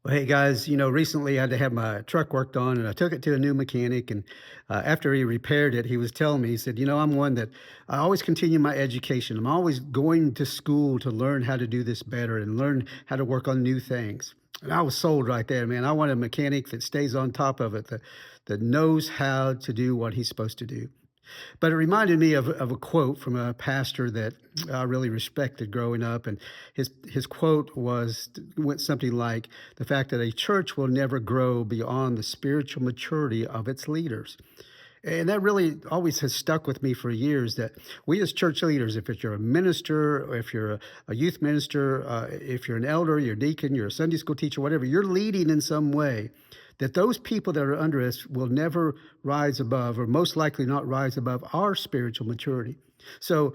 Well, hey guys, recently I had to have my truck worked on and I took it to a new mechanic. And after he repaired it, he was telling me, he said, I'm one that I always continue my education. I'm always going to school to learn how to do this better and learn how to work on new things. And I was sold right there, man. I want a mechanic that stays on top of it, that knows how to do what he's supposed to do. But it reminded me of a quote from a pastor that I really respected growing up. And his quote went something like, the fact that a church will never grow beyond the spiritual maturity of its leaders. And that really always has stuck with me for years, that we as church leaders, if you're a minister, or if you're a youth minister, if you're an elder, you're a deacon, you're a Sunday school teacher, whatever, you're leading in some way, that those people that are under us will never rise above, or most likely not rise above, our spiritual maturity. So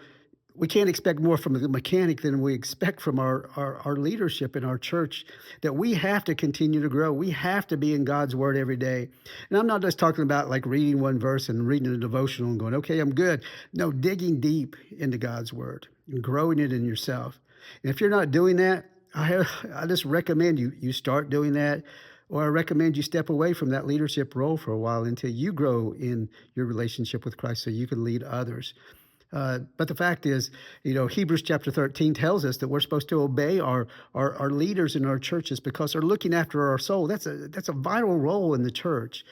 we can't expect more from the mechanic than we expect from our leadership in our church, that we have to continue to grow. We have to be in God's word every day. And I'm not just talking about like reading one verse and reading a devotional and going, okay, I'm good. No, digging deep into God's word and growing it in yourself. And if you're not doing that, I just recommend you start doing that, or I recommend you step away from that leadership role for a while until you grow in your relationship with Christ so you can lead others. But the fact is, Hebrews chapter 13 tells us that we're supposed to obey our leaders in our churches because they're looking after our soul. That's a vital role in the church.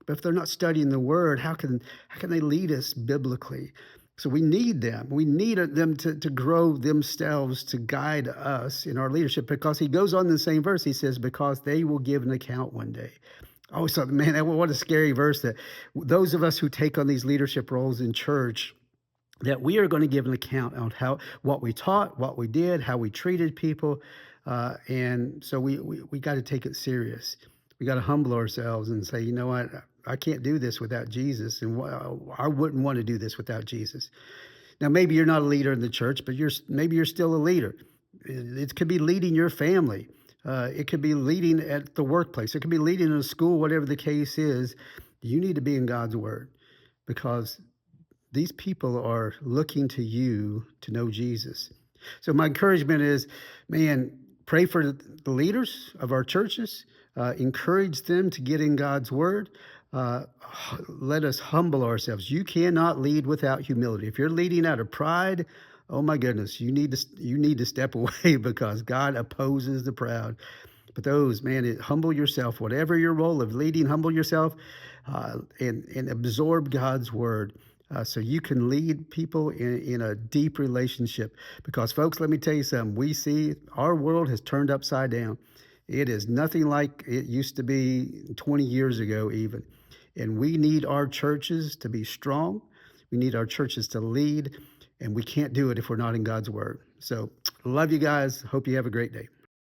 But if they're not studying the word, how can they lead us biblically? So we need them. We need them to grow themselves to guide us in our leadership, because he goes on in the same verse. He says, because they will give an account one day. I always thought, man, what a scary verse, that those of us who take on these leadership roles in church, that we are going to give an account on what we taught, what we did, how we treated people. And so we got to take it serious. We got to humble ourselves and say, you know what? I can't do this without Jesus, and I wouldn't want to do this without Jesus. Now, maybe you're not a leader in the church, but maybe you're still a leader. It could be leading your family. It could be leading at the workplace. It could be leading in a school, whatever the case is. You need to be in God's word, because these people are looking to you to know Jesus. So my encouragement is, man, pray for the leaders of our churches. Encourage them to get in God's word. Uh, Let us humble ourselves. You cannot lead without humility. If you're leading out of pride, oh my goodness, you need to step away, because God opposes the proud. But humble yourself, whatever your role of leading, humble yourself, and absorb God's word. So you can lead people in a deep relationship. Because, folks, let me tell you something. We see our world has turned upside down. It is nothing like it used to be 20 years ago, even. And we need our churches to be strong. We need our churches to lead. And we can't do it if we're not in God's word. So, love you guys. Hope you have a great day.